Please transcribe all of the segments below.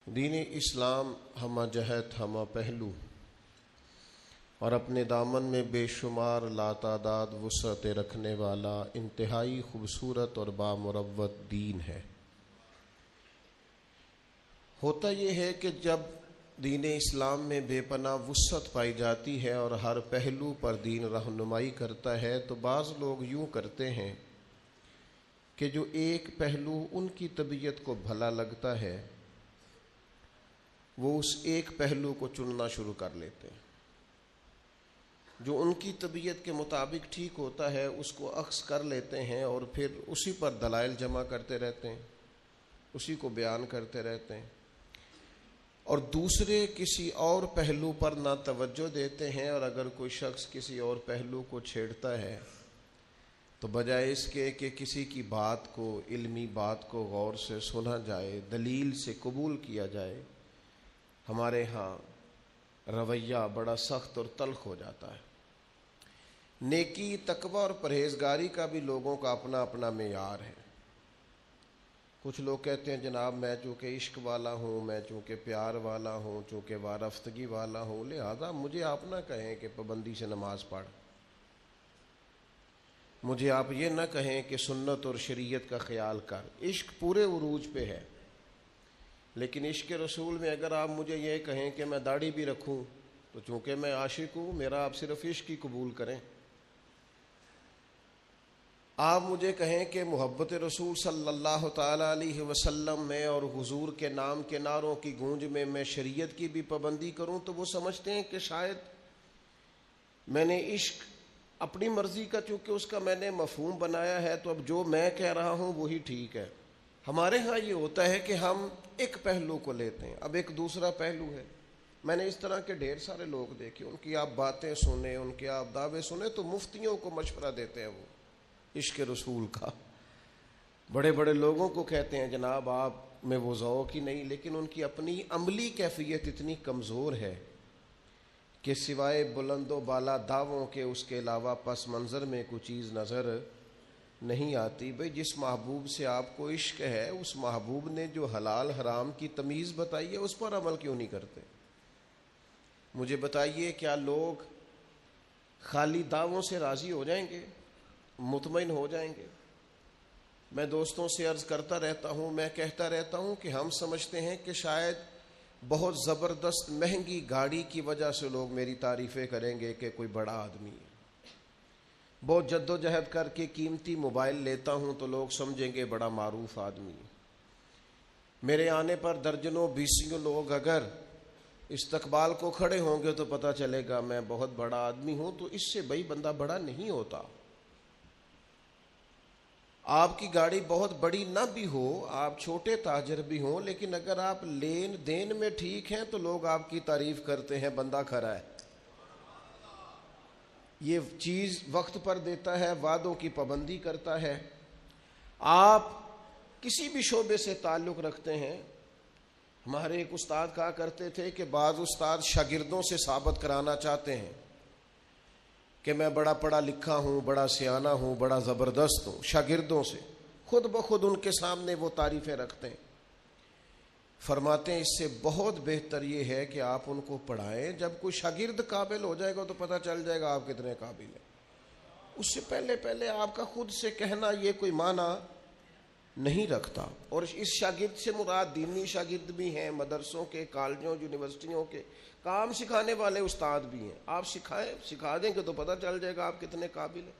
دین اسلام ہمہ جہت ہمہ پہلو اور اپنے دامن میں بے شمار لاتعداد وسعت رکھنے والا انتہائی خوبصورت اور بامروت دین ہے۔ ہوتا یہ ہے کہ جب دین اسلام میں بے پناہ وسعت پائی جاتی ہے اور ہر پہلو پر دین رہنمائی کرتا ہے تو بعض لوگ یوں کرتے ہیں کہ جو ایک پہلو ان کی طبیعت کو بھلا لگتا ہے وہ اس ایک پہلو کو چننا شروع کر لیتے ہیں، جو ان کی طبیعت کے مطابق ٹھیک ہوتا ہے اس کو اخذ کر لیتے ہیں اور پھر اسی پر دلائل جمع کرتے رہتے ہیں، اسی کو بیان کرتے رہتے ہیں، اور دوسرے کسی اور پہلو پر نہ توجہ دیتے ہیں۔ اور اگر کوئی شخص کسی اور پہلو کو چھیڑتا ہے تو بجائے اس کے کہ کسی کی بات کو، علمی بات کو غور سے سنا جائے، دلیل سے قبول کیا جائے، ہمارے ہاں رویہ بڑا سخت اور تلخ ہو جاتا ہے۔ نیکی، تقوی اور پرہیزگاری کا بھی لوگوں کا اپنا اپنا معیار ہے۔ کچھ لوگ کہتے ہیں جناب میں چونکہ عشق والا ہوں، میں چونکہ پیار والا ہوں، چونکہ وارفتگی والا ہوں، لہذا مجھے آپ نہ کہیں کہ پابندی سے نماز پڑھ، مجھے آپ یہ نہ کہیں کہ سنت اور شریعت کا خیال کر۔ عشق پورے عروج پہ ہے، لیکن عشق رسول میں اگر آپ مجھے یہ کہیں کہ میں داڑھی بھی رکھوں تو چونکہ میں عاشق ہوں میرا آپ صرف عشق ہی قبول کریں۔ آپ مجھے کہیں کہ محبت رسول صلی اللہ تعالیٰ علیہ وسلم میں اور حضور کے نام کے نعروں کی گونج میں شریعت کی بھی پابندی کروں تو وہ سمجھتے ہیں کہ شاید میں نے عشق اپنی مرضی کا، چونکہ اس کا میں نے مفہوم بنایا ہے تو اب جو میں کہہ رہا ہوں وہی ٹھیک ہے۔ ہمارے ہاں یہ ہوتا ہے کہ ہم ایک پہلو کو لیتے ہیں، اب ایک دوسرا پہلو ہے۔ میں نے اس طرح کے ڈھیر سارے لوگ دیکھے، ان کی آپ باتیں سنیں، ان کے آپ دعوے سنیں تو مفتیوں کو مشورہ دیتے ہیں وہ عشق رسول کا، بڑے بڑے لوگوں کو کہتے ہیں جناب آپ میں وہ ذوق ہی نہیں، لیکن ان کی اپنی عملی کیفیت اتنی کمزور ہے کہ سوائے بلند و بالا دعووں کے اس کے علاوہ پس منظر میں کوئی چیز نظر نہیں آتی۔ بھئی جس محبوب سے آپ کو عشق ہے اس محبوب نے جو حلال حرام کی تمیز بتائی ہے اس پر عمل کیوں نہیں کرتے؟ مجھے بتائیے کیا لوگ خالی دعووں سے راضی ہو جائیں گے، مطمئن ہو جائیں گے؟ میں دوستوں سے عرض کرتا رہتا ہوں، میں کہتا رہتا ہوں کہ ہم سمجھتے ہیں کہ شاید بہت زبردست مہنگی گاڑی کی وجہ سے لوگ میری تعریفیں کریں گے کہ کوئی بڑا آدمی ہے، بہت جد و جہد کر کے قیمتی موبائل لیتا ہوں تو لوگ سمجھیں گے بڑا معروف آدمی ہے۔ میرے آنے پر درجنوں بیسیوں لوگ اگر استقبال کو کھڑے ہوں گے تو پتہ چلے گا میں بہت بڑا آدمی ہوں، تو اس سے بھئی بندہ بڑا نہیں ہوتا۔ آپ کی گاڑی بہت بڑی نہ بھی ہو، آپ چھوٹے تاجر بھی ہوں، لیکن اگر آپ لین دین میں ٹھیک ہیں تو لوگ آپ کی تعریف کرتے ہیں بندہ کھرا ہے، یہ چیز وقت پر دیتا ہے، وعدوں کی پابندی کرتا ہے۔ آپ کسی بھی شعبے سے تعلق رکھتے ہیں، ہمارے ایک استاد کہا کرتے تھے کہ بعض استاد شاگردوں سے ثابت کرانا چاہتے ہیں کہ میں بڑا پڑھا لکھا ہوں، بڑا سیانہ ہوں، بڑا زبردست ہوں، شاگردوں سے خود بخود ان کے سامنے وہ تعریفیں رکھتے ہیں۔ فرماتے ہیں اس سے بہت بہتر یہ ہے کہ آپ ان کو پڑھائیں، جب کوئی شاگرد قابل ہو جائے گا تو پتہ چل جائے گا آپ کتنے قابل ہیں۔ اس سے پہلے آپ کا خود سے کہنا یہ کوئی معنی نہیں رکھتا۔ اور اس شاگرد سے مراد دینی شاگرد بھی ہیں، مدرسوں کے، کالجوں، یونیورسٹیوں کے کام سکھانے والے استاد بھی ہیں۔ آپ سکھائیں، سکھا دیں گے تو پتہ چل جائے گا آپ کتنے قابل ہیں،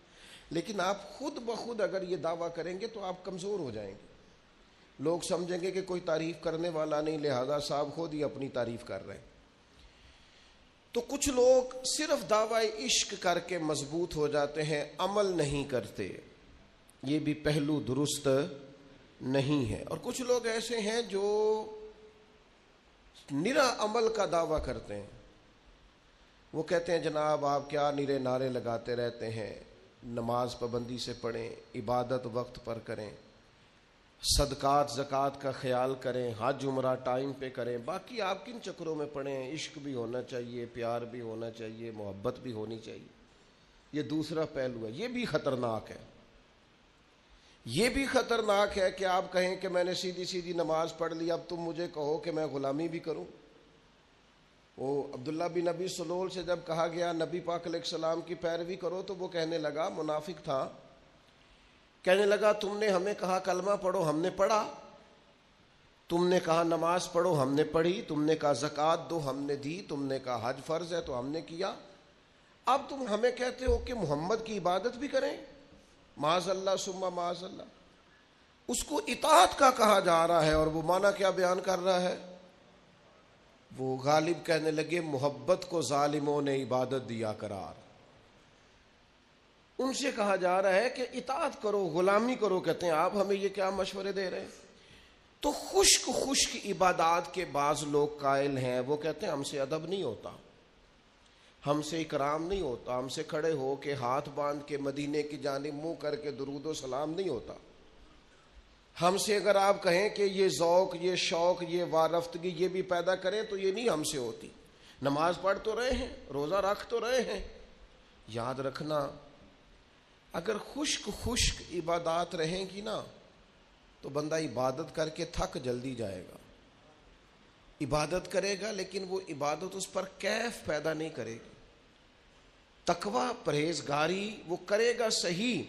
لیکن آپ خود بخود اگر یہ دعویٰ کریں گے تو آپ کمزور ہو جائیں گے، لوگ سمجھیں گے کہ کوئی تعریف کرنے والا نہیں، لہذا صاحب خود ہی اپنی تعریف کر رہے ہیں۔ تو کچھ لوگ صرف دعوی عشق کر کے مضبوط ہو جاتے ہیں، عمل نہیں کرتے، یہ بھی پہلو درست نہیں ہے۔ اور کچھ لوگ ایسے ہیں جو نرا عمل کا دعویٰ کرتے ہیں، وہ کہتے ہیں جناب آپ کیا نرے نعرے لگاتے رہتے ہیں، نماز پابندی سے پڑھیں، عبادت وقت پر کریں، صدقات زکوٰۃ کا خیال کریں، حج عمرہ ٹائم پہ کریں، باقی آپ کن چکروں میں پڑھیں، عشق بھی ہونا چاہیے، پیار بھی ہونا چاہیے، محبت بھی ہونی چاہیے۔ یہ دوسرا پہلو ہے، یہ بھی خطرناک ہے۔ یہ بھی خطرناک ہے کہ آپ کہیں کہ میں نے سیدھی سیدھی نماز پڑھ لی، اب تم مجھے کہو کہ میں غلامی بھی کروں۔ وہ عبداللہ بن ابی سلول سے جب کہا گیا نبی پاک علیہ السلام کی پیروی کرو، تو وہ کہنے لگا، منافق تھا، کہنے لگا تم نے ہمیں کہا کلمہ پڑھو، ہم نے پڑھا، تم نے کہا نماز پڑھو، ہم نے پڑھی، تم نے کہا زکوٰۃ دو، ہم نے دی، تم نے کہا حج فرض ہے تو ہم نے کیا، اب تم ہمیں کہتے ہو کہ محمد کی عبادت بھی کریں؟ معاذ اللہ ثم معاذ اللہ۔ اس کو اطاعت کا کہا جا رہا ہے، اور وہ معنی کیا بیان کر رہا ہے؟ وہ غالب کہنے لگے محبت کو ظالموں نے عبادت دیا قرار۔ ان سے کہا جا رہا ہے کہ اطاعت کرو، غلامی کرو، کہتے ہیں آپ ہمیں یہ کیا مشورے دے رہے ہیں؟ تو خشک خشک عبادات کے بعض لوگ قائل ہیں، وہ کہتے ہیں ہم سے ادب نہیں ہوتا، ہم سے اکرام نہیں ہوتا، ہم سے کھڑے ہو کے ہاتھ باندھ کے مدینے کی جانب منہ کر کے درود و سلام نہیں ہوتا، ہم سے اگر آپ کہیں کہ یہ ذوق، یہ شوق، یہ وارفتگی یہ بھی پیدا کریں تو یہ نہیں ہم سے ہوتی۔ نماز پڑھ تو رہے ہیں، روزہ رکھ تو رہے ہیں، یاد رکھنا اگر خشک خشک عبادات رہیں گی نا تو بندہ عبادت کر کے تھک جلدی جائے گا، عبادت کرے گا لیکن وہ عبادت اس پر کیف پیدا نہیں کرے گی۔ تقویٰ، پرہیزگاری وہ کرے گا صحیح،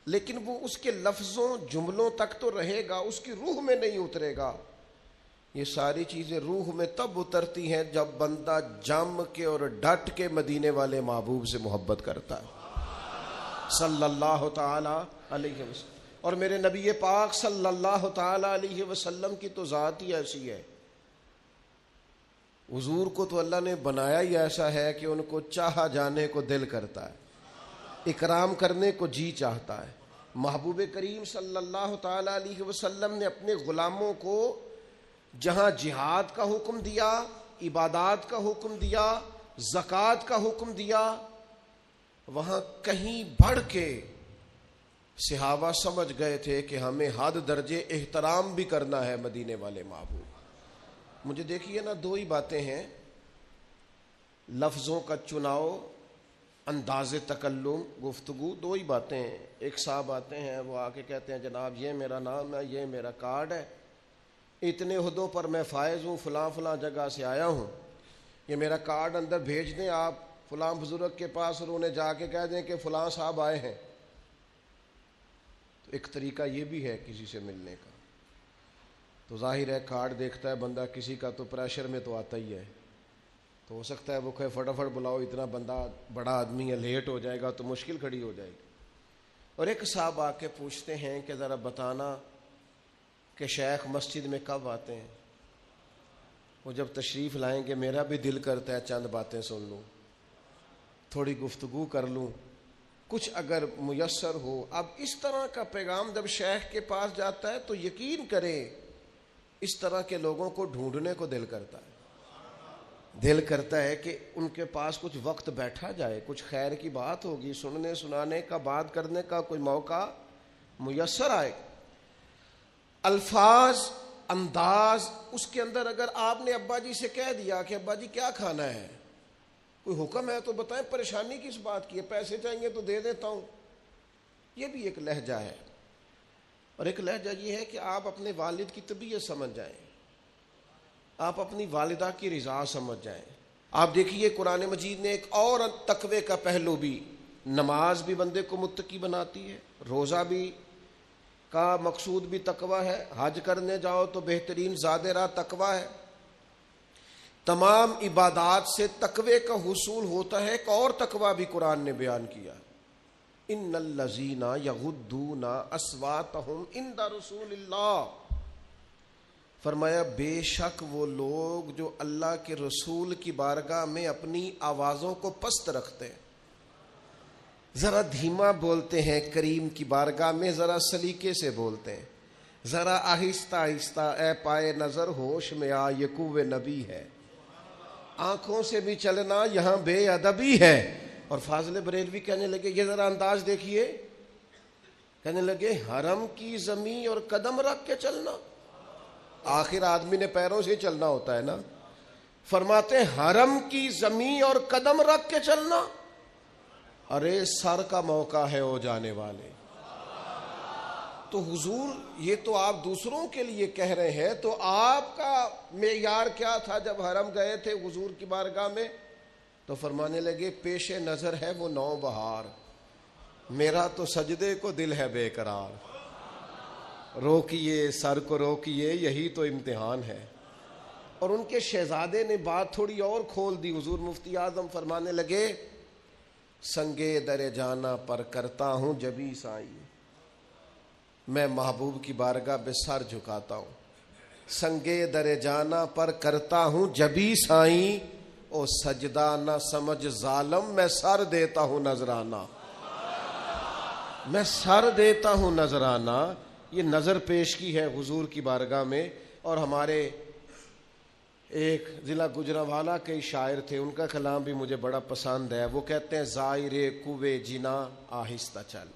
لیکن وہ اس کے لفظوں جملوں تک تو رہے گا، اس کی روح میں نہیں اترے گا۔ یہ ساری چیزیں روح میں تب اترتی ہیں جب بندہ جم کے اور ڈٹ کے مدینے والے محبوب سے محبت کرتا ہے صلی اللہ تعالی علیہ وسلم۔ اور میرے نبی پاک صلی اللہ تعالی علیہ وسلم کی تو ذات ہی ایسی ہے، حضور کو تو اللہ نے بنایا ہی ایسا ہے کہ ان کو چاہا جانے کو دل کرتا ہے، اکرام کرنے کو جی چاہتا ہے۔ محبوب کریم صلی اللہ تعالی علیہ وسلم نے اپنے غلاموں کو جہاں جہاد کا حکم دیا، عبادات کا حکم دیا، زکوٰۃ کا حکم دیا، وہاں کہیں بڑھ کے صحابہ سمجھ گئے تھے کہ ہمیں حد درجے احترام بھی کرنا ہے مدینے والے محبوب۔ مجھے دیکھیے نا، دو ہی باتیں ہیں، لفظوں کا چناؤ، انداز تکلم، گفتگو، دو ہی باتیں ہیں۔ ایک صاحب آتے ہیں، وہ آ کے کہتے ہیں جناب یہ میرا نام ہے، یہ میرا کارڈ ہے، اتنے عہدوں پر میں فائز ہوں، فلاں فلاں جگہ سے آیا ہوں، یہ میرا کارڈ اندر بھیج دیں آپ فلاں بزرگ کے پاس، اور انہیں جا کے کہہ دیں کہ فلاں صاحب آئے ہیں۔ تو ایک طریقہ یہ بھی ہے کسی سے ملنے کا۔ تو ظاہر ہے کارڈ دیکھتا ہے بندہ کسی کا تو پریشر میں تو آتا ہی ہے، تو ہو سکتا ہے وہ کہے فٹافٹ بلاؤ، اتنا بندہ بڑا آدمی ہے، لیٹ ہو جائے گا تو مشکل کھڑی ہو جائے گی۔ اور ایک صاحب آ کے پوچھتے ہیں کہ ذرا بتانا کہ شیخ مسجد میں کب آتے ہیں؟ وہ جب تشریف لائیں گے میرا بھی دل کرتا ہے چند باتیں سن لوں، تھوڑی گفتگو کر لوں، کچھ اگر میسر ہو۔ اب اس طرح کا پیغام جب شیخ کے پاس جاتا ہے تو یقین کریں اس طرح کے لوگوں کو ڈھونڈنے کو دل کرتا ہے، دل کرتا ہے کہ ان کے پاس کچھ وقت بیٹھا جائے، کچھ خیر کی بات ہوگی، سننے سنانے کا، بات کرنے کا کوئی موقع میسر آئے۔ الفاظ، انداز، اس کے اندر اگر آپ نے ابا جی سے کہہ دیا کہ ابا جی کیا کھانا ہے، کوئی حکم ہے تو بتائیں، پریشانی کس بات کی ہے، پیسے چاہیے تو دے دیتا ہوں، یہ بھی ایک لہجہ ہے۔ اور ایک لہجہ یہ ہے کہ آپ اپنے والد کی طبیعت سمجھ جائیں، آپ اپنی والدہ کی رضا سمجھ جائیں۔ آپ دیکھیے قرآن مجید نے ایک اور تقوی کا پہلو بھی، نماز بھی بندے کو متقی بناتی ہے، روزہ بھی کا مقصود بھی تقوی ہے، حج کرنے جاؤ تو بہترین زاد راہ تقوی ہے۔ تمام عبادات سے تقوی کا حصول ہوتا ہے۔ ایک اور تقوی بھی قرآن نے بیان کیا، ان الذین یغضون اصواتہم عند رسول اللہ، فرمایا بے شک وہ لوگ جو اللہ کے رسول کی بارگاہ میں اپنی آوازوں کو پست رکھتے ہیں، ذرا دھیما بولتے ہیں، کریم کی بارگاہ میں ذرا سلیقے سے بولتے ہیں، ذرا آہستہ آہستہ، اے پائے نظر ہوش میں آ، یہ کوہ نبی ہے، آنکھوں سے بھی چلنا یہاں بے ادبی ہے۔ اور فاضل بریلوی کہنے لگے یہ ذرا انداز دیکھیے، کہنے لگے حرم کی زمین اور قدم رکھ کے چلنا، آخر آدمی نے پیروں سے چلنا ہوتا ہے نا، فرماتے حرم کی زمین اور قدم رکھ کے چلنا، ارے سر کا موقع ہے او جانے والے، تو حضور یہ تو آپ دوسروں کے لیے کہہ رہے ہیں، تو آپ کا معیار کیا تھا جب حرم گئے تھے حضور کی بارگاہ میں؟ تو فرمانے لگے پیش نظر ہے وہ نو بہار، میرا تو سجدے کو دل ہے بے قرار، روکیے سر کو روکیے یہی تو امتحان ہے۔ اور ان کے شہزادے نے بات تھوڑی اور کھول دی، حضور مفتی اعظم فرمانے لگے سنگے در جانا پر کرتا ہوں جبی سائی، میں محبوب کی بارگاہ پہ سر جھکاتا ہوں، سنگے در جانا پر کرتا ہوں جبی سائیں، او سجدہ نہ سمجھ ظالم میں سر دیتا ہوں نذرانہ، میں سر دیتا ہوں نذرانہ۔ یہ نظر پیش کی ہے حضور کی بارگاہ میں۔ اور ہمارے ایک ضلع گجرانوالہ کے شاعر تھے، ان کا کلام بھی مجھے بڑا پسند ہے۔ وہ کہتے ہیں زائر کوے جنا آہستہ چل،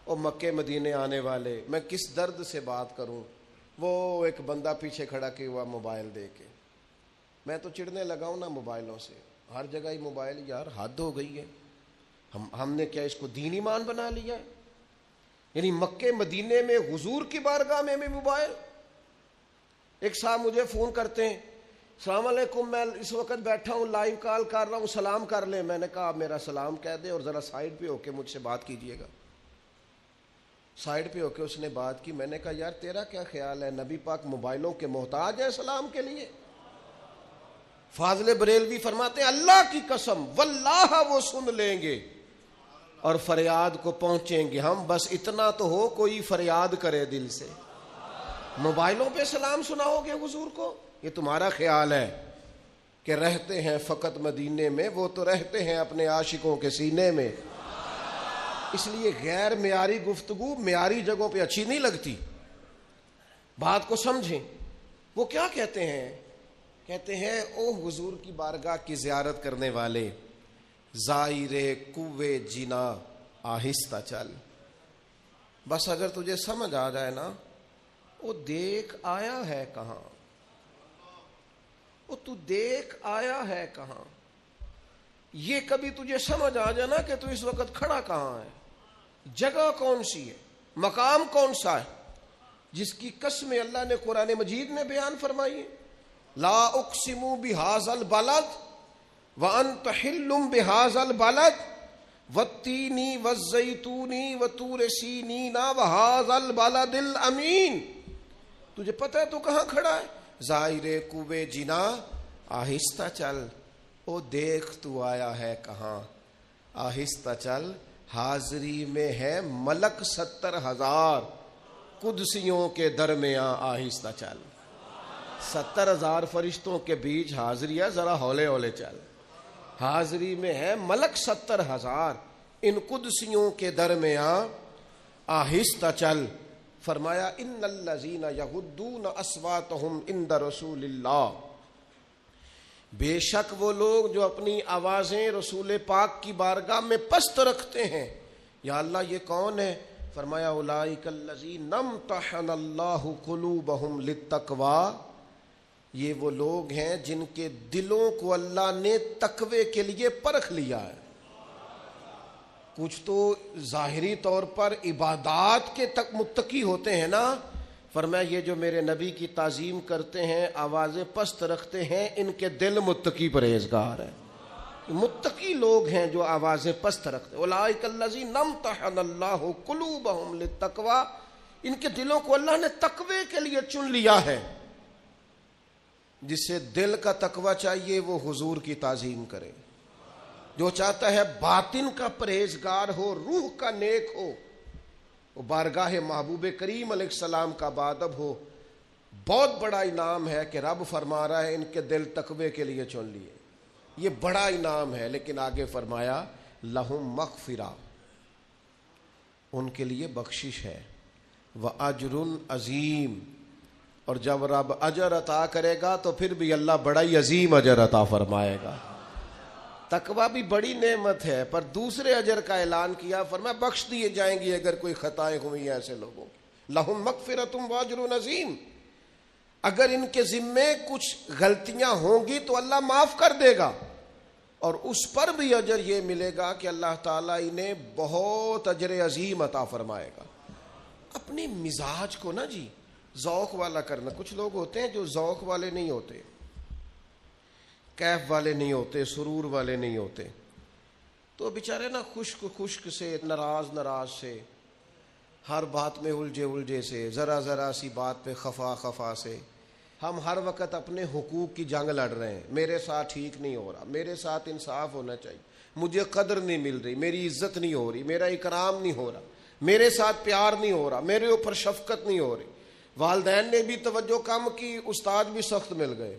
او مکے مدینے آنے والے، میں کس درد سے بات کروں۔ وہ ایک بندہ پیچھے کھڑا کیا ہوا موبائل دے کے، میں تو چڑھنے لگا ہوں نا موبائلوں سے، ہر جگہ ہی موبائل، یار حد ہو گئی ہے۔ ہم نے کیا اس کو دین ایمان بنا لیا ہے؟ یعنی مکے مدینے میں حضور کی بارگاہ میں بھی موبائل۔ ایک صاحب مجھے فون کرتے ہیں، السلام علیکم، میں اس وقت بیٹھا ہوں لائیو کال کر رہا ہوں، سلام کر لیں۔ میں نے کہا آپ میرا سلام کہہ دیں اور ذرا سائڈ پہ ہو کے مجھ سے بات کیجئے گا۔ سائڈ پہ ہو کے اس نے بات کی۔ میں نے کہا یار تیرا کیا خیال ہے، نبی پاک موبائلوں کے محتاج ہیں سلام کے لیے؟ فاضل بریلوی فرماتے ہیں اللہ کی قسم واللہ وہ سن لیں گے اور فریاد کو پہنچیں گے ہم، بس اتنا تو ہو کوئی فریاد کرے دل سے۔ موبائلوں پہ سلام سناؤ گے حضور کو؟ یہ تمہارا خیال ہے کہ رہتے ہیں فقط مدینے میں، وہ تو رہتے ہیں اپنے عاشقوں کے سینے میں۔ اس لیے غیر معیاری گفتگو معیاری جگہوں پہ اچھی نہیں لگتی۔ بات کو سمجھیں۔ وہ کیا کہتے ہیں؟ کہتے ہیں او حضور کی بارگاہ کی زیارت کرنے والے، زائر کوے جنا آہستہ چل۔ بس اگر تجھے سمجھ آ جائے نا، وہ دیکھ آیا ہے کہاں، وہ تو دیکھ آیا ہے کہاں، یہ کبھی تجھے سمجھ آ جائے نا کہ تو اس وقت کھڑا کہاں ہے، جگہ کون سی ہے، مقام کون سا ہے، جس کی قسمیں اللہ نے قرآن مجید میں بیان فرمائی ہے۔ لا اقسم بہذا البلد وانت حل بہذا البلد والتین والزیتون وطور سینین وہذا البلد الامین۔ تجھے پتہ ہے تو کہاں کھڑا ہے؟ زائر کوے جنا آہستہ چل، او دیکھ تو آیا ہے کہاں، آہستہ چل، حاضری میں ہے ملک 70,000 قدسیوں کے درمیان، آہستہ چل۔ 70,000 فرشتوں کے بیچ حاضری ہے، ذرا ہولے ہولے چل۔ حاضری میں ہے ملک 70,000، ان قدسیوں کے درمیان آہستہ چل۔ فرمایا ان الذین یغضون اصواتهم عند رسول اللہ، بے شک وہ لوگ جو اپنی آوازیں رسول پاک کی بارگاہ میں پست رکھتے ہیں۔ یا اللہ یہ کون ہے؟ فرمایا اولئک الذین امتحن اللہ قلوبہم للتقوی، یہ وہ لوگ ہیں جن کے دلوں کو اللہ نے تقوی کے لیے پرکھ لیا ہے۔ کچھ تو ظاہری طور پر عبادات کے تک متقی ہوتے ہیں نا، فرمایا یہ جو میرے نبی کی تعظیم کرتے ہیں، آوازیں پست رکھتے ہیں، ان کے دل متقی پرہیزگار ہیں۔ متقی لوگ ہیں جو آوازیں پست رکھتے ہیں۔ اولئک الذین امتحن اللہ قلوبہم للتقوی، ان کے دلوں کو اللہ نے تقوی کے لیے چن لیا ہے۔ جسے دل کا تقوی چاہیے وہ حضور کی تعظیم کرے، جو چاہتا ہے باطن کا پرہیزگار ہو، روح کا نیک ہو، وہ بارگاہ محبوب کریم علیہ السلام کا بادب ہو۔ بہت بڑا انعام ہے کہ رب فرما رہا ہے ان کے دل تقوی کے لیے چن لیے، یہ بڑا انعام ہے۔ لیکن آگے فرمایا لہم مغفرہ، ان کے لیے بخشش ہے، وَأَجْرٌ عظیم، اور جب رب اجر عطا کرے گا تو پھر بھی اللہ بڑا ہی عظیم اجر عطا فرمائے گا۔ تقویٰ بھی بڑی نعمت ہے، پر دوسرے اجر کا اعلان کیا، فرمایا بخش دیے جائیں گی اگر کوئی خطائیں ہوئی ہیں ایسے لوگوں کی۔ لہم مغفرۃ واجر عظیم، اگر ان کے ذمے کچھ غلطیاں ہوں گی تو اللہ معاف کر دے گا، اور اس پر بھی اجر یہ ملے گا کہ اللہ تعالیٰ انہیں بہت اجر عظیم عطا فرمائے گا۔ اپنی مزاج کو نا جی ذوق والا کرنا. کچھ لوگ ہوتے ہیں جو ذوق والے نہیں ہوتے، کیف والے نہیں ہوتے، سرور والے نہیں ہوتے، تو بیچارے نا خشک خشک سے، ناراض سے، ہر بات میں الجھے سے، ذرا سی بات پہ خفا سے. ہم ہر وقت اپنے حقوق کی جنگ لڑ رہے ہیں. میرے ساتھ ٹھیک نہیں ہو رہا، میرے ساتھ انصاف ہونا چاہیے، مجھے قدر نہیں مل رہی، میری عزت نہیں ہو رہی، میرا اکرام نہیں ہو رہا، میرے ساتھ پیار نہیں ہو رہا، میرے اوپر شفقت نہیں ہو رہی. والدین نے بھی توجہ کم کی، استاد بھی سخت مل گئے.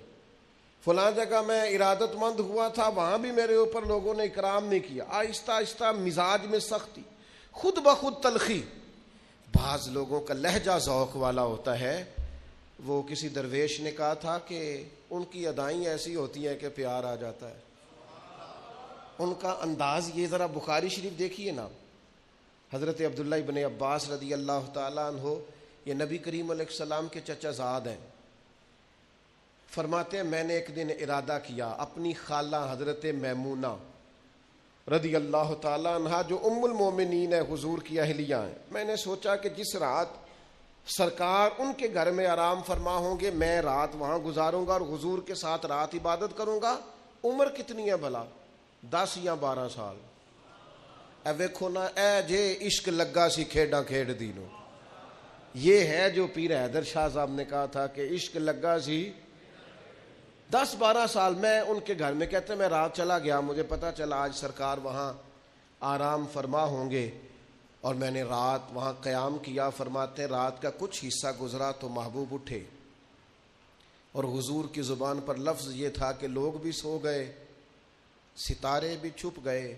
فلاں جگہ میں ارادت مند ہوا تھا، وہاں بھی میرے اوپر لوگوں نے اکرام نہیں کیا. آہستہ آہستہ مزاج میں سختی، خود بخود تلخی. بعض لوگوں کا لہجہ ذوق والا ہوتا ہے. وہ کسی درویش نے کہا تھا کہ ان کی ادائیں ایسی ہوتی ہیں کہ پیار آ جاتا ہے. ان کا انداز یہ، ذرا بخاری شریف دیکھیے نا. حضرت عبداللہ ابن عباس رضی اللہ تعالیٰ عنہ، یہ نبی کریم علیہ السلام کے چچا زاد ہیں. فرماتے ہیں میں نے ایک دن ارادہ کیا، اپنی خالہ حضرت میمونہ رضی اللہ تعالیٰ عنہ جو ام المومنین ہے، حضور کی اہلیہ ہیں، میں نے سوچا کہ جس رات سرکار ان کے گھر میں آرام فرما ہوں گے، میں رات وہاں گزاروں گا اور حضور کے ساتھ رات عبادت کروں گا. عمر کتنی ہے بھلا؟ 10 یا 12 سال. اے ویکھو نا، اے جے عشق لگا سی کھیڈاں کھیڈ دینو. یہ ہے جو پیر حیدر شاہ صاحب نے کہا تھا کہ عشق لگا سی. 10-12 سال میں ان کے گھر میں، کہتے ہیں میں رات چلا گیا، مجھے پتا چلا آج سرکار وہاں آرام فرما ہوں گے، اور میں نے رات وہاں قیام کیا. فرماتے ہیں رات کا کچھ حصہ گزرا تو محبوب اٹھے، اور حضور کی زبان پر لفظ یہ تھا کہ لوگ بھی سو گئے، ستارے بھی چھپ گئے،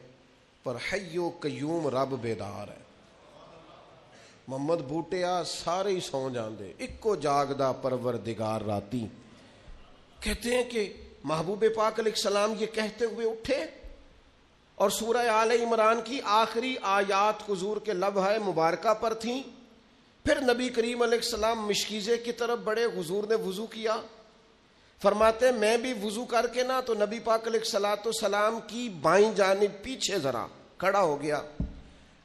پر حی و قیوم رب بیدار ہے. محمد بوٹیا سارے ہی سو جاندے، اکو جاگدا پروردگار راتی. کہتے ہیں کہ محبوب پاک علیہ السلام یہ کہتے ہوئے اٹھے، اور سورہ آل عمران کی آخری آیات حضور کے لبہ مبارکہ پر تھیں. پھر نبی کریم علیہ السلام مشکیزے کی طرف بڑھے، حضور نے وضو کیا. فرماتے ہیں میں بھی وضو کر کے نا تو نبی پاک علیہ السلام کی بائیں جانب پیچھے ذرا کھڑا ہو گیا.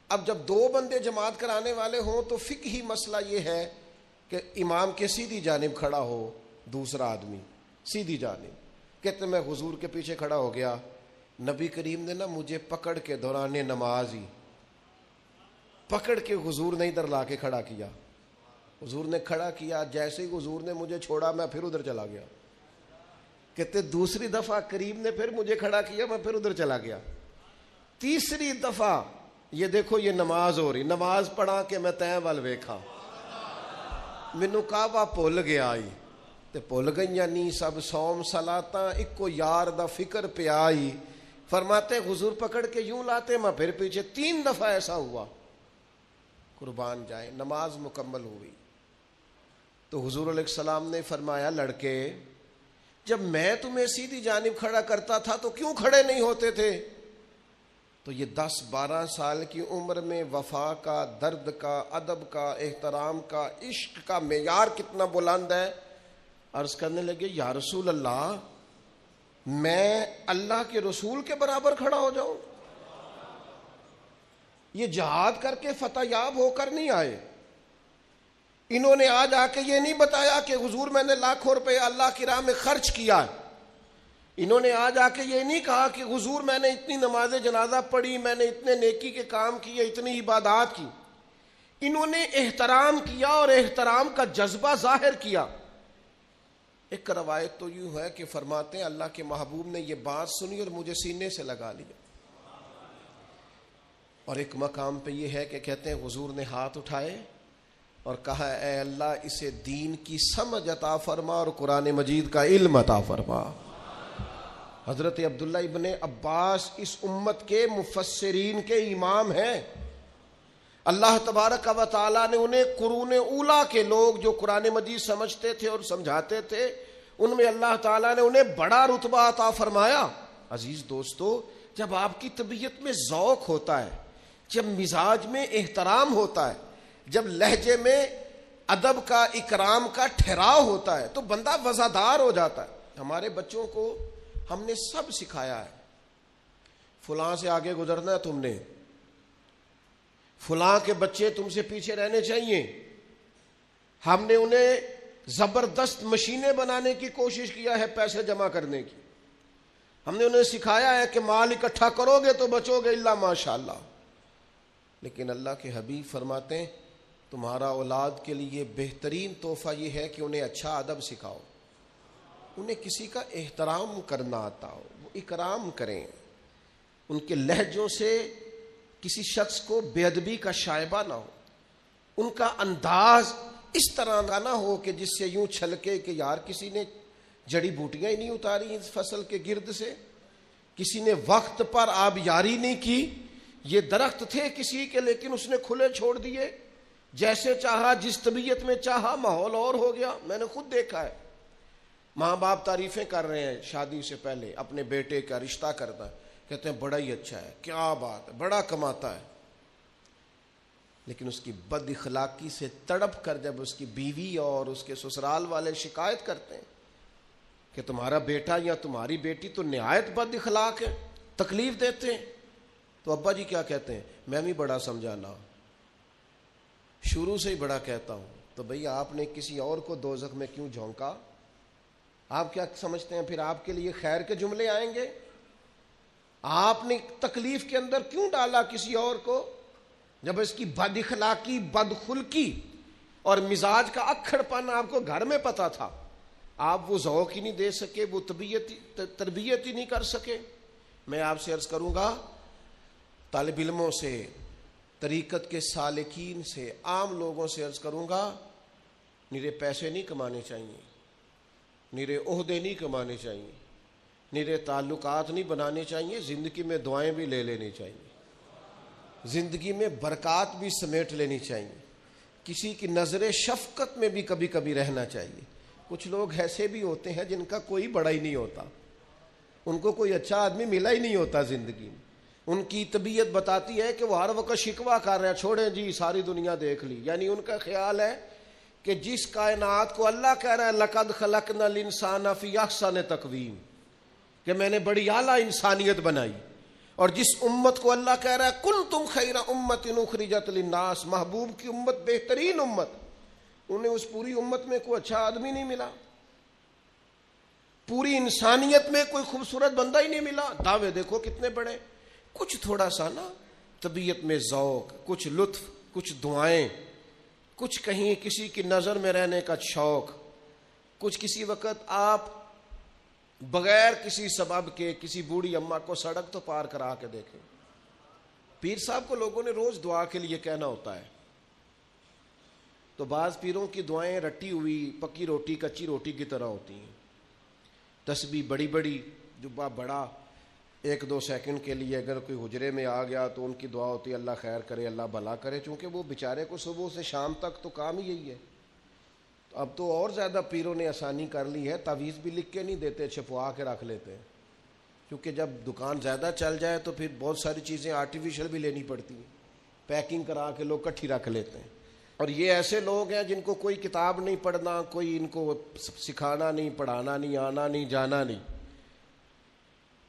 اب جب 2 بندے جماعت کرانے والے ہوں تو فقہی مسئلہ یہ ہے کہ امام کے سیدھی جانب کھڑا ہو دوسرا آدمی سیدھی جانب. کہتے میں حضور کے پیچھے کھڑا ہو گیا. نبی کریم نے نا مجھے پکڑ کے دوران نماز ہی پکڑ کے حضور نے ادھر لا کے کھڑا کیا. حضور نے کھڑا کیا، جیسے ہی حضور نے مجھے چھوڑا میں پھر ادھر چلا گیا. کہتے دوسری دفعہ کریم نے پھر مجھے کھڑا کیا، میں پھر ادھر چلا گیا. تیسری دفعہ یہ دیکھو یہ نماز ہو رہی، نماز پڑھا کہ میں تیں ول ویکھا، مینوں کعبہ بھول گیا آئی تے بھول گئیاں نہیں سب سوم صلاتاں، اکو یار دا فکر پیا آئی. فرماتے حضور پکڑ کے یوں لاتے، میں پھر پیچھے. 3 دفعہ ایسا ہوا. قربان جائیں، نماز مکمل ہوئی تو حضور علیہ السلام نے فرمایا لڑکے جب میں تمہیں سیدھی جانب کھڑا کرتا تھا تو کیوں کھڑے نہیں ہوتے تھے؟ تو یہ 10-12 سال کی عمر میں وفا کا، درد کا، ادب کا، احترام کا، عشق کا معیار کتنا بلند ہے. عرض کرنے لگے یا رسول اللہ، میں اللہ کے رسول کے برابر کھڑا ہو جاؤں؟ یہ جہاد کر کے فتح یاب ہو کر نہیں آئے. انہوں نے آج آ کے یہ نہیں بتایا کہ حضور میں نے لاکھوں روپے اللہ کی راہ میں خرچ کیا. انہوں نے آج آ کے یہ نہیں کہا کہ حضور میں نے اتنی نماز جنازہ پڑھی، میں نے اتنے نیکی کے کام کیے، اتنی عبادات کی. انہوں نے احترام کیا اور احترام کا جذبہ ظاہر کیا. ایک روایت تو یوں ہے کہ فرماتے ہیں اللہ کے محبوب نے یہ بات سنی اور مجھے سینے سے لگا لیا. اور ایک مقام پہ یہ ہے کہ کہتے ہیں حضور نے ہاتھ اٹھائے اور کہا اے اللہ اسے دین کی سمجھ عطا فرما اور قرآن مجید کا علم عطا فرما. حضرت عبداللہ ابن عباس اس امت کے مفسرین کے امام ہیں. اللہ تبارک و تعالیٰ نے انہیں قرون اولیٰ کے لوگ جو قرآن مجید سمجھتے تھے اور سمجھاتے تھے، ان میں اللہ تعالیٰ نے انہیں بڑا رتبہ عطا فرمایا. عزیز دوستو، جب آپ کی طبیعت میں ذوق ہوتا ہے، جب مزاج میں احترام ہوتا ہے، جب لہجے میں ادب کا، اکرام کا ٹھہراؤ ہوتا ہے تو بندہ وزادار ہو جاتا ہے. ہمارے بچوں کو ہم نے سب سکھایا ہے. فلاں سے آگے گزرنا ہے تم نے، فلاں کے بچے تم سے پیچھے رہنے چاہیے. ہم نے انہیں زبردست مشینیں بنانے کی کوشش کیا ہے پیسے جمع کرنے کی. ہم نے انہیں سکھایا ہے کہ مال اکٹھا کرو گے تو بچو گے الا ماشاءاللہ. لیکن اللہ کے حبیب فرماتے ہیں تمہارا اولاد کے لیے بہترین تحفہ یہ ہے کہ انہیں اچھا ادب سکھاؤ, انہیں کسی کا احترام کرنا آتا ہو, وہ اکرام کریں, ان کے لہجوں سے کسی شخص کو بے ادبی کا شائبہ نہ ہو, ان کا انداز اس طرح کا نہ ہو کہ جس سے یوں چھلکے کہ یار کسی نے جڑی بوٹیاں ہی نہیں اتاری اس فصل کے گرد سے, کسی نے وقت پر آبیاری نہیں کی. یہ درخت تھے کسی کے لیکن اس نے کھلے چھوڑ دیے, جیسے چاہا جس طبیعت میں چاہا, ماحول اور ہو گیا. میں نے خود دیکھا ہے ماں باپ تعریفیں کر رہے ہیں شادی سے پہلے اپنے بیٹے کا رشتہ کرتا ہے, کہتے ہیں بڑا ہی اچھا ہے, کیا بات ہے, بڑا کماتا ہے. لیکن اس کی بد اخلاقی سے تڑپ کر جب اس کی بیوی اور اس کے سسرال والے شکایت کرتے ہیں کہ تمہارا بیٹا یا تمہاری بیٹی تو نہایت بد اخلاق ہے, تکلیف دیتے ہیں, تو ابا جی کیا کہتے ہیں, میں بھی بڑا سمجھانا, شروع سے ہی بڑا کہتا ہوں. تو بھئی آپ نے کسی اور کو دوزخ میں کیوں جھونکا؟ آپ کیا سمجھتے ہیں پھر آپ کے لیے خیر کے جملے آئیں گے؟ آپ نے تکلیف کے اندر کیوں ڈالا کسی اور کو جب اس کی بد اخلاقی, بد خلقی اور مزاج کا اکھڑ پن آپ کو گھر میں پتا تھا؟ آپ وہ ذوق ہی نہیں دے سکے, وہ تربیت ہی نہیں کر سکے. میں آپ سے عرض کروں گا, طالب علموں سے, طریقت کے سالکین سے, عام لوگوں سے عرض کروں گا, نیرے پیسے نہیں کمانے چاہیے, نیرے عہدے نہیں کمانے چاہیے, نیرے تعلقات نہیں بنانے چاہیے, زندگی میں دعائیں بھی لے لینی چاہیے, زندگی میں برکات بھی سمیٹ لینی چاہیے, کسی کی نظر شفقت میں بھی کبھی کبھی رہنا چاہیے. کچھ لوگ ایسے بھی ہوتے ہیں جن کا کوئی بڑا ہی نہیں ہوتا, ان کو کوئی اچھا آدمی ملا ہی نہیں ہوتا زندگی میں. ان کی طبیعت بتاتی ہے کہ وہ ہر وقت شکوہ کر رہے ہیں, چھوڑیں جی ساری دنیا دیکھ لی. یعنی ان کا خیال ہے کہ جس کائنات کو اللہ کہہ رہا ہے لقد خلقنا الانسان فی احسن تقویم, کہ میں نے بڑی اعلیٰ انسانیت بنائی, اور جس امت کو اللہ کہہ رہا ہے کنتم خیر امت اخرجت للناس, محبوب کی امت بہترین امت, انہیں اس پوری امت میں کوئی اچھا آدمی نہیں ملا, پوری انسانیت میں کوئی خوبصورت بندہ ہی نہیں ملا. دعوے دیکھو کتنے بڑے. کچھ تھوڑا سا نا طبیعت میں ذوق, کچھ لطف, کچھ دعائیں, کچھ کہیں کسی کی نظر میں رہنے کا شوق, کچھ کسی وقت آپ بغیر کسی سبب کے کسی بوڑھی اماں کو سڑک تو پار کرا کے دیکھیں. پیر صاحب کو لوگوں نے روز دعا کے لیے کہنا ہوتا ہے, تو بعض پیروں کی دعائیں رٹی ہوئی پکی روٹی کچی روٹی کی طرح ہوتی ہیں. تسبیح بڑی بڑی, جبہ بڑا, 1-2 سیکنڈ کے لیے اگر کوئی حجرے میں آ گیا تو ان کی دعا ہوتی ہے اللہ خیر کرے, اللہ بھلا کرے, چونکہ وہ بیچارے کو صبح سے شام تک تو کام ہی یہی ہے. تو اب تو اور زیادہ پیروں نے آسانی کر لی ہے, تعویذ بھی لکھ کے نہیں دیتے, چھپوا کے رکھ لیتے ہیں, کیونکہ جب دکان زیادہ چل جائے تو پھر بہت ساری چیزیں آرٹیفیشل بھی لینی پڑتی ہیں, پیکنگ کرا کے لوگ کٹھی رکھ لیتے ہیں. اور یہ ایسے لوگ ہیں جن کو کوئی کتاب نہیں پڑھنا, کوئی ان کو سکھانا نہیں, پڑھانا نہیں, آنا نہیں, جانا نہیں.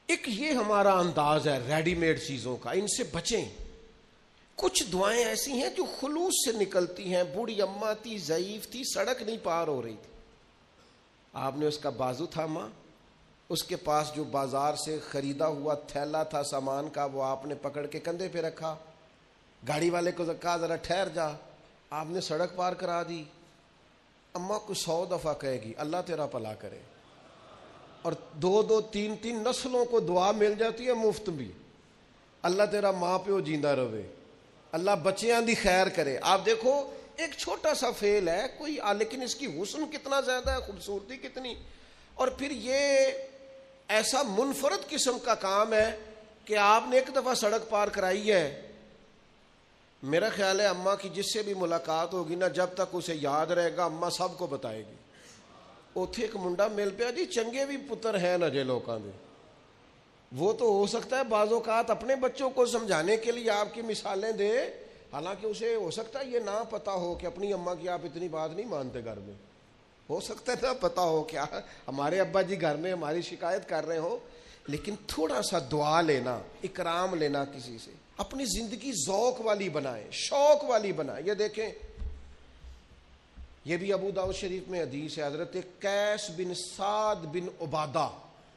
ایک یہ ہمارا انداز ہے ریڈی میڈ چیزوں کا, ان سے بچیں. کچھ دعائیں ایسی ہیں جو خلوص سے نکلتی ہیں. بوڑھی اماں تھی, ضعیف تھی, سڑک نہیں پار ہو رہی تھی, آپ نے اس کا بازو تھاما, اس کے پاس جو بازار سے خریدا ہوا تھیلا تھا سامان کا وہ آپ نے پکڑ کے کندھے پہ رکھا, گاڑی والے کو کہا ذرا ٹھہر جا, آپ نے سڑک پار کرا دی. اماں کو 100 دفعہ کہے گی اللہ تیرا بھلا کرے, اور 2-2 3-3 نسلوں کو دعا مل جاتی ہے مفت بھی, اللہ تیرا ماں پیو جیندہ رہے, اللہ بچیاں دی خیر کرے. آپ دیکھو ایک چھوٹا سا فعل ہے کوئی, لیکن اس کی حسن کتنا زیادہ ہے, خوبصورتی کتنی. اور پھر یہ ایسا منفرد قسم کا کام ہے کہ آپ نے ایک دفعہ سڑک پار کرائی ہے, میرا خیال ہے اماں کی جس سے بھی ملاقات ہوگی نا, جب تک اسے یاد رہے گا اماں سب کو بتائے گی. اوتھے ایک منڈا مل پیا جی, چنگے بھی پتر ہیں نا جے لوکاں دے, وہ تو ہو سکتا ہے بعض اوقات اپنے بچوں کو سمجھانے کے لیے آپ کی مثالیں دے, حالانکہ اسے ہو سکتا ہے یہ نہ پتا ہو کہ اپنی اماں کی آپ اتنی بات نہیں مانتے گھر میں, ہو سکتا ہے نہ پتا ہو کیا ہمارے ابا جی گھر میں ہماری شکایت کر رہے ہو, لیکن تھوڑا سا دعا لینا, اکرام لینا کسی سے. اپنی زندگی ذوق والی بنائیں، شوق والی بنائیں. یہ دیکھیں، یہ بھی ابو داؤد شریف میں حدیث ہے. حضرت قیس بن سعد بن عبادہ،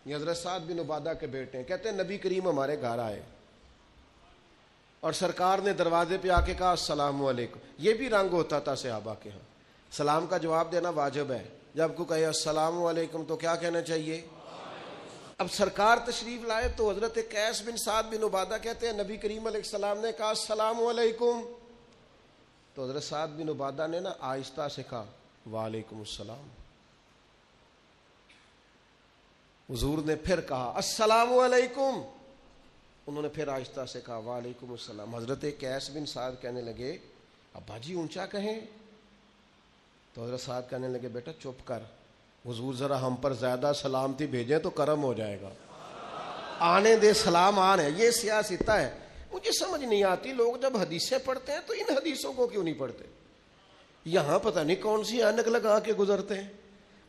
یہ حضرت سعد بن عبادہ کے بیٹے ہیں، کہتے ہیں نبی کریم ہمارے گھر آئے اور سرکار نے دروازے پہ آ کے کہا السلام علیکم. یہ بھی رنگ ہوتا تھا صحابہ کے ہاں، سلام کا جواب دینا واجب ہے. جب کو کہے السلام علیکم تو کیا کہنا چاہیے؟ اب سرکار تشریف لائے تو حضرت قیس بن سعد بن عبادہ کہتے ہیں نبی کریم علیہ السلام نے کہا السلام علیکم، تو حضرت سعد بن عبادہ نے نا آہستہ سے کہا وعلیکم السلام. حضور نے پھر کہا السلام علیکم، انہوں نے پھر آہستہ سے کہا وعلیکم السلام. حضرت قیس بن سعد کہنے لگے ابا جی اونچا کہیں. تو حضرت سعد کہنے لگے بیٹا چپ کر، حضور ذرا ہم پر زیادہ سلامتی بھیجیں تو کرم ہو جائے گا، آنے دے سلام آنے. یہ سیاستہ ہے. مجھے سمجھ نہیں آتی لوگ جب حدیثیں پڑھتے ہیں تو ان حدیثوں کو کیوں نہیں پڑھتے؟ یہاں پتہ نہیں کون سی اینک لگا کے گزرتے ہیں،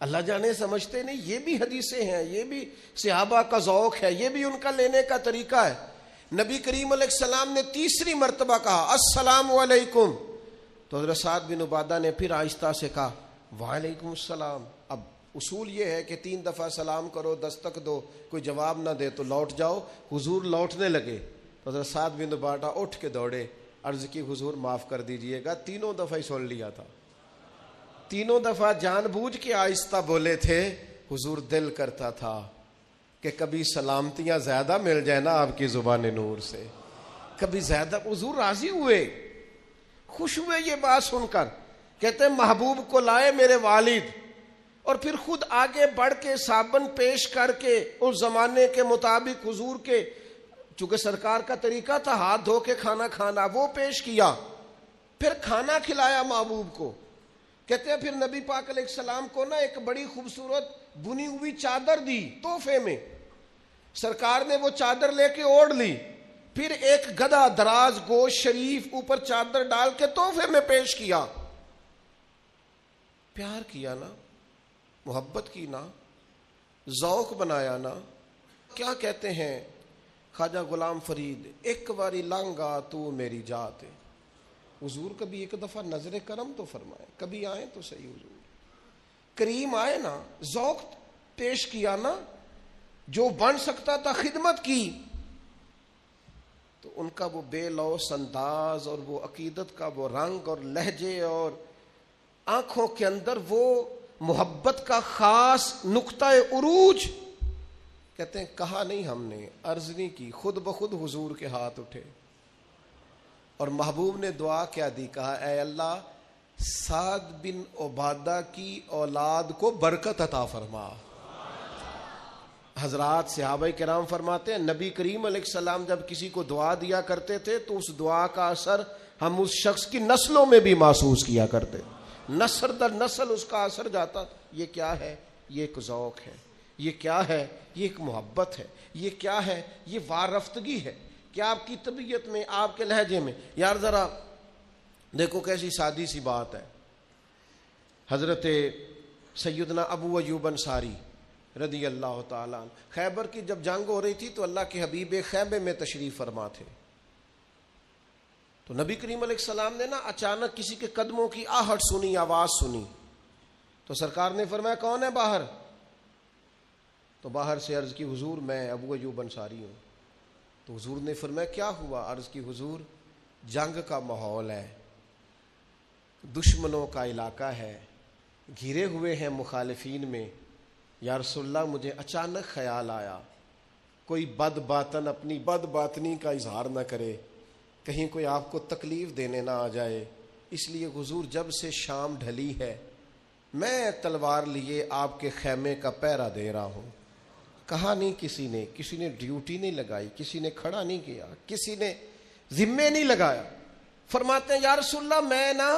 اللہ جانے سمجھتے نہیں. یہ بھی حدیثیں ہیں، یہ بھی صحابہ کا ذوق ہے، یہ بھی ان کا لینے کا طریقہ ہے. نبی کریم علیہ السلام نے تیسری مرتبہ کہا السلام علیکم، تو حضرت سعد بن عبادہ نے پھر آہستہ سے کہا وعلیکم السلام. اب اصول یہ ہے کہ 3 دفعہ سلام کرو، دستک دو، کوئی جواب نہ دے تو لوٹ جاؤ. حضور لوٹنے لگے تو حضرت سعد بن عبادہ اٹھ کے دوڑے، عرض کی حضور معاف کر دیجئے گا، 3 دفعہ ہی سن لیا تھا، 3 دفعہ جان بوجھ کے آہستہ بولے تھے. حضور دل کرتا تھا کہ کبھی سلامتیاں زیادہ مل جائے نا آپ کی زبان نور سے، کبھی زیادہ. حضور راضی ہوئے، خوش ہوئے یہ بات سن کر. کہتے ہیں محبوب کو لائے میرے والد، اور پھر خود آگے بڑھ کے صابن پیش کر کے اس زمانے کے مطابق حضور کے، چونکہ سرکار کا طریقہ تھا ہاتھ دھو کے کھانا کھانا، وہ پیش کیا، پھر کھانا کھلایا محبوب کو. کہتے ہیں پھر نبی پاک علیہ السلام کو نا ایک بڑی خوبصورت بنی ہوئی چادر دی تحفے میں. سرکار نے وہ چادر لے کے اوڑھ لی، پھر ایک گدھا دراز گوشت شریف اوپر چادر ڈال کے تحفے میں پیش کیا. پیار کیا نا، محبت کی نا، ذوق بنایا نا. کیا کہتے ہیں خواجہ غلام فرید، ایک باری لانگا تو میری جات. حضور کبھی ایک دفعہ نظر کرم تو فرمائے، کبھی آئے تو صحیح. حضور کریم آئے نا، ذوق پیش کیا نا، جو بن سکتا تھا خدمت کی. تو ان کا وہ بے لوث انداز اور وہ عقیدت کا وہ رنگ اور لہجے اور آنکھوں کے اندر وہ محبت کا خاص نقطہ عروج. کہتے ہیں کہا نہیں ہم نے، عرض نہیں کی، خود بخود حضور کے ہاتھ اٹھے اور محبوب نے دعا کیا دی، کہا اے اللہ سعد بن عبادہ کی اولاد کو برکت عطا فرما. حضرات صحابہ کرام فرماتے ہیں نبی کریم علیہ السلام جب کسی کو دعا دیا کرتے تھے تو اس دعا کا اثر ہم اس شخص کی نسلوں میں بھی محسوس کیا کرتے، نسل در نسل اس کا اثر جاتا. یہ کیا ہے؟ یہ ایک ذوق ہے. یہ کیا ہے؟ یہ ایک محبت ہے. یہ کیا ہے؟ یہ وارفتگی ہے کہ آپ کی طبیعت میں، آپ کے لہجے میں. یار ذرا دیکھو کیسی سادی سی بات ہے. حضرت سیدنا ابو ایوب انصاری رضی اللہ تعالیٰ عنہ، خیبر کی جب جنگ ہو رہی تھی تو اللہ کے حبیب خیمے میں تشریف فرما تھے. تو نبی کریم علیہ السلام نے نا اچانک کسی کے قدموں کی آہٹ سنی، آواز سنی. تو سرکار نے فرمایا کون ہے باہر؟ تو باہر سے عرض کی حضور میں ابو ایوب انصاری ہوں. تو حضور نے فرمایا کیا ہوا؟ عرض کی حضور جنگ کا ماحول ہے، دشمنوں کا علاقہ ہے، گھرے ہوئے ہیں مخالفین میں. یا رسول اللہ مجھے اچانک خیال آیا کوئی بد باطن اپنی بد باطنی کا اظہار نہ کرے، کہیں کوئی آپ کو تکلیف دینے نہ آ جائے، اس لیے حضور جب سے شام ڈھلی ہے میں تلوار لیے آپ کے خیمے کا پہرا دے رہا ہوں. کہا نہیں کسی نے ڈیوٹی نہیں لگائی، کسی نے کھڑا نہیں کیا، کسی نے ذمے نہیں لگایا. فرماتے ہیں یا رسول اللہ میں نا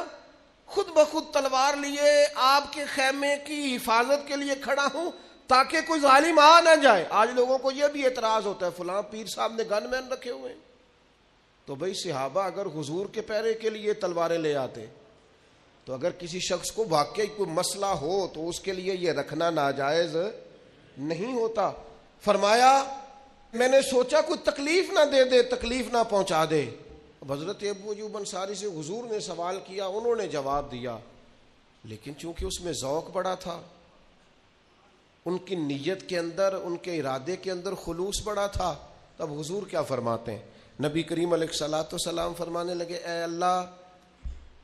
خود بخود تلوار لیے آپ کے خیمے کی حفاظت کے لیے کھڑا ہوں تاکہ کوئی ظالم آ نہ جائے. آج لوگوں کو یہ بھی اعتراض ہوتا ہے فلاں پیر صاحب نے گن مین رکھے ہوئے ہیں. تو بھئی صحابہ اگر حضور کے پہرے کے لیے تلواریں لے آتے تو اگر کسی شخص کو واقعی کوئی مسئلہ ہو تو اس کے لیے یہ رکھنا ناجائز نہیں ہوتا. فرمایا میں نے سوچا کوئی تکلیف نہ دے دے، تکلیف نہ پہنچا دے۔ حضرت ابو ایوب انصاری سے حضور نے سوال کیا، انہوں نے جواب دیا، لیکن چونکہ اس میں ذوق بڑا تھا، ان کی نیت کے اندر، ان کے ارادے کے اندر خلوص بڑا تھا، تب حضور کیا فرماتے ہیں؟ نبی کریم علیہ الصلوۃ والسلام فرمانے لگے، اے اللہ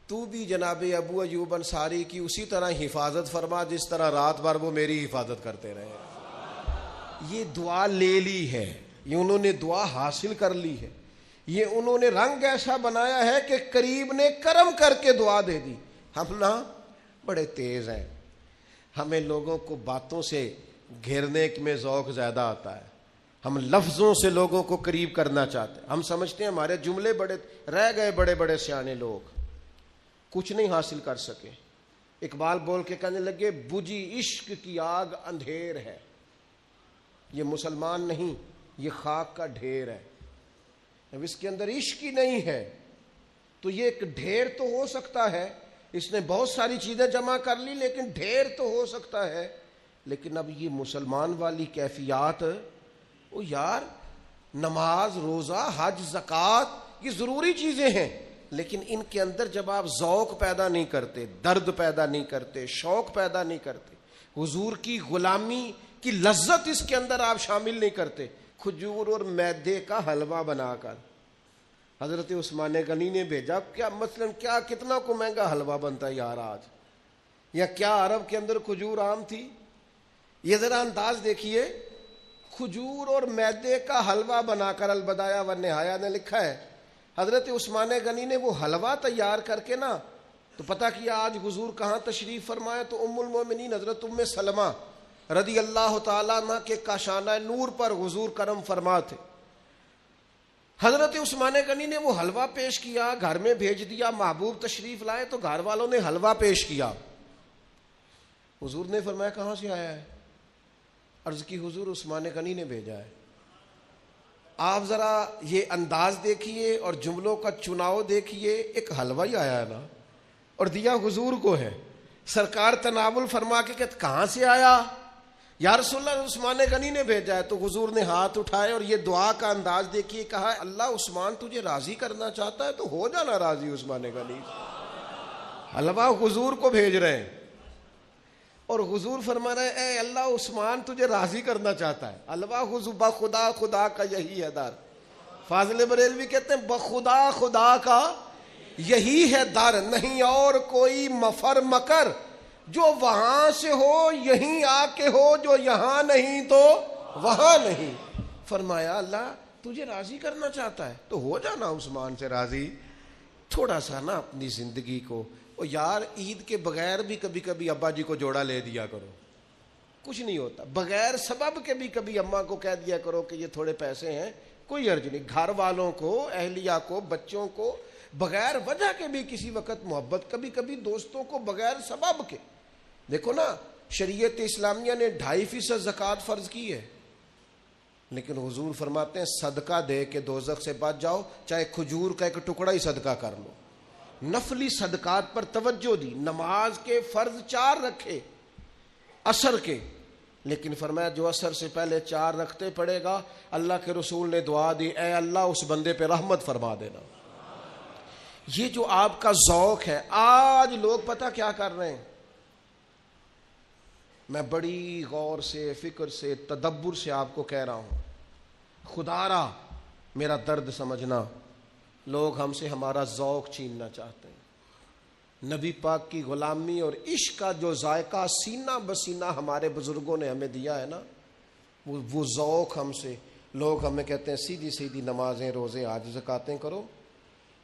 تو بھی جناب ابو ایوب انصاری کی اسی طرح حفاظت فرما جس طرح رات بھر وہ میری حفاظت کرتے رہے۔ یہ دعا لے لی ہے، یہ انہوں نے دعا حاصل کر لی ہے، یہ انہوں نے رنگ ایسا بنایا ہے کہ قریب نے کرم کر کے دعا دے دی۔ ہم نا بڑے تیز ہیں، ہمیں لوگوں کو باتوں سے گھیرنے میں ذوق زیادہ آتا ہے، ہم لفظوں سے لوگوں کو قریب کرنا چاہتے ہیں، ہم سمجھتے ہیں ہمارے جملے بڑے رہ گئے، بڑے بڑے سیانے لوگ کچھ نہیں حاصل کر سکے۔ اقبال بول کے کہنے لگے، بجھی عشق کی آگ اندھیر ہے، یہ مسلمان نہیں، یہ خاک کا ڈھیر ہے۔ اب اس کے اندر عشق ہی نہیں ہے تو یہ ایک ڈھیر تو ہو سکتا ہے، اس نے بہت ساری چیزیں جمع کر لی لیکن ڈھیر تو ہو سکتا ہے، لیکن اب یہ مسلمان والی کیفیات، او یار نماز، روزہ، حج، زکوٰۃ یہ ضروری چیزیں ہیں، لیکن ان کے اندر جب آپ ذوق پیدا نہیں کرتے، درد پیدا نہیں کرتے، شوق پیدا نہیں کرتے، حضور کی غلامی کی لذت اس کے اندر آپ شامل نہیں کرتے، کھجور اور میدے کا حلوہ بنا کر حضرت عثمان غنی نے بھیجا، کیا مثلا کیا کتنا کو مہنگا حلوہ بنتا ہے یار آج، یا کیا عرب کے اندر کھجور عام تھی؟ یہ ذرا انداز دیکھیے، کھجور اور میدے کا حلوہ بنا کر البدایہ والنہایہ نے لکھا ہے، حضرت عثمان غنی نے وہ حلوہ تیار کر کے نا تو پتہ کیا آج حضور کہاں تشریف فرمائے، تو ام المومنین حضرت ام سلمہ رضی اللہ تعالیٰ عنہ کے کاشانہ نور پر حضور کرم فرما تھے۔ حضرت عثمان غنی نے وہ حلوہ پیش کیا، گھر میں بھیج دیا، محبوب تشریف لائے تو گھر والوں نے حلوہ پیش کیا، حضور نے فرمایا کہاں سے آیا ہے؟ عرض کی حضور عثمان غنی نے بھیجا ہے۔ آپ ذرا یہ انداز دیکھیے اور جملوں کا چناؤ دیکھیے، ایک حلوہ ہی آیا ہے نا اور دیا حضور کو ہے، سرکار تناول فرما کے کہتے کہاں سے آیا؟ یا رسول اللہ عثمان غنی نے بھیجا ہے۔ تو حضور نے ہاتھ اٹھائے اور یہ دعا کا انداز دیکھیے، کہا اللہ عثمان تجھے راضی کرنا چاہتا ہے تو ہو جانا راضی عثمان غنی، حلوہ حضور کو بھیج رہے ہیں اور حضور فرما رہے ہیں اے اللہ عثمان تجھے راضی کرنا چاہتا ہے، حلوہ حضور بخدا خدا کا یہی ہے در۔ فاضل بریلوی کہتے ہیں بخدا خدا کا یہی ہے در، نہیں اور کوئی مفر مکر، جو وہاں سے ہو یہیں آ کے ہو، جو یہاں نہیں تو وہاں نہیں۔ فرمایا اللہ تجھے راضی کرنا چاہتا ہے تو ہو جانا عثمان سے راضی، تھوڑا سا نا اپنی زندگی کو، اور یار عید کے بغیر بھی کبھی کبھی ابا جی کو جوڑا لے دیا کرو، کچھ نہیں ہوتا، بغیر سبب کے بھی کبھی اماں کو کہہ دیا کرو کہ یہ تھوڑے پیسے ہیں، کوئی عرض نہیں، گھر والوں کو، اہلیہ کو، بچوں کو بغیر وجہ کے بھی کسی وقت محبت، کبھی کبھی دوستوں کو بغیر سبب کے۔ دیکھو نا شریعت اسلامیہ نے 2.5% زکوٰۃ فرض کی ہے، لیکن حضور فرماتے ہیں صدقہ دے کے دوزخ سے بچ جاؤ، چاہے کھجور کا ایک ٹکڑا ہی صدقہ کر لو۔ نفلی صدقات پر توجہ دی، نماز کے فرض 4 رکھے عصر کے، لیکن فرمایا جو عصر سے پہلے 4 رکھتے پڑے گا، اللہ کے رسول نے دعا دی اے اللہ اس بندے پہ رحمت فرما دینا۔ یہ جو آپ کا ذوق ہے، آج لوگ پتہ کیا کر رہے ہیں، میں بڑی غور سے، فکر سے، تدبر سے آپ کو کہہ رہا ہوں، خدا را میرا درد سمجھنا، لوگ ہم سے ہمارا ذوق چھیننا چاہتے ہیں۔ نبی پاک کی غلامی اور عشق کا جو ذائقہ سینہ بسینہ ہمارے بزرگوں نے ہمیں دیا ہے نا، وہ ذوق ہم سے، لوگ ہمیں کہتے ہیں سیدھی سیدھی نمازیں، روزے، حج، زکاتیں کرو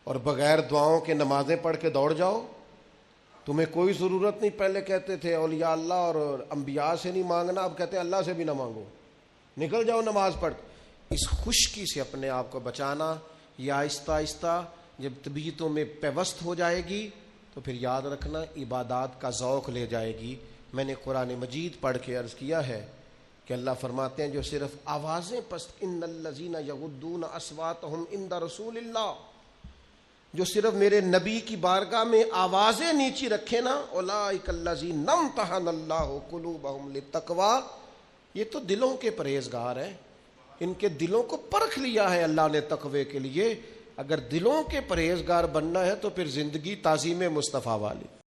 اور بغیر دعاؤں کے نمازیں پڑھ کے دوڑ جاؤ، تمہیں کوئی ضرورت نہیں۔ پہلے کہتے تھے اولیاء اللہ اور انبیاء سے نہیں مانگنا، اب کہتے ہیں اللہ سے بھی نہ مانگو، نکل جاؤ نماز پڑھ۔ اس خشکی سے اپنے آپ کو بچانا، یہ آہستہ آہستہ جب طبیعتوں میں پیوست ہو جائے گی تو پھر یاد رکھنا عبادات کا ذوق لے جائے گی۔ میں نے قرآن مجید پڑھ کے عرض کیا ہے کہ اللہ فرماتے ہیں جو صرف آوازیں پست، ان الذین یغضون اصواتہم عند رسول اللہ، جو صرف میرے نبی کی بارگاہ میں آوازیں نیچی رکھے نا، اولئک الذین امتحن اللہ قلوبہم للتقوی، یہ تو دلوں کے پرہیزگار ہیں، ان کے دلوں کو پرکھ لیا ہے اللہ نے تقوی کے لیے. اگر دلوں کے پرہیزگار بننا ہے تو پھر زندگی تعظیم مصطفیٰ والی.